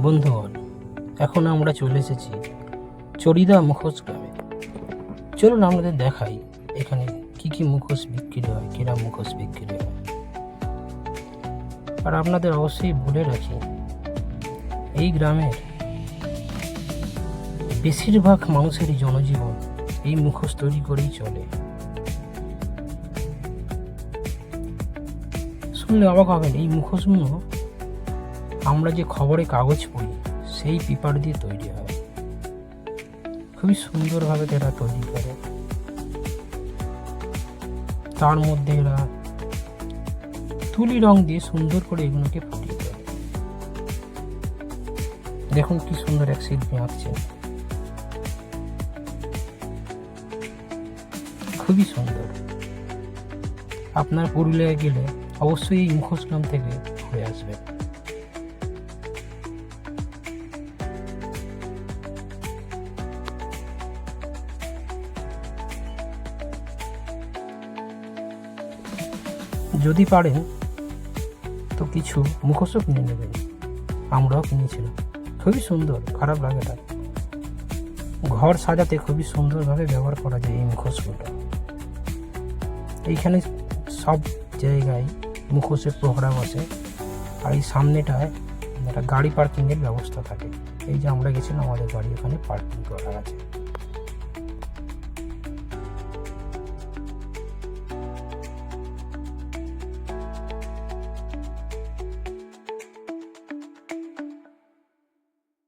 বন্ধুগণ, এখন আমরা চলে এসেছি চড়িদা মুখোশ গ্রামে। চলুন আমাদের দেখাই এখানে কি কি মুখোশ বিক্রি হয়, কিরম মুখোশ বিক্রি হয়। আর আপনাদের অবশ্যই বলে রাখি, এই গ্রামের বেশিরভাগ মানুষেরই জনজীবন এই মুখোশ তৈরি করেই চলে। শুনলে অবাক হবেন, এই মুখোশগুলো আমরা যে খবরে কাগজ পড়ি সেই পেপার দিয়ে তৈরি হয়। খুবই সুন্দরভাবে এরা তৈরি করে। তার মধ্যে এরা তুলি রং দিয়ে সুন্দর করে এগুলোকে ফুটিয়ে তোলে। দেখুন কি সুন্দর এক শিল্পী আঁকছে, খুবই সুন্দর। আপনার পুরুলিয়ায় গেলে অবশ্যই এই মুখোশ গ্রাম থেকে ঘুরে আসবে। যদি পারেন তো কিছু মুখোশও কিনে নেবেন, আমরাও কিনেছিলাম। খুবই সুন্দর, খারাপ লাগে না। ঘর সাজাতে খুবই সুন্দরভাবে ব্যবহার করা যায় এই মুখোশগুলো। এইখানে সব জায়গায় মুখোশের প্রহরা বসে। আর এই সামনেটায় একটা গাড়ি পার্কিংয়ের ব্যবস্থা থাকে। এই যে আমরা গেছিলাম, আমাদের গাড়ি এখানে পার্কিং করা আছে।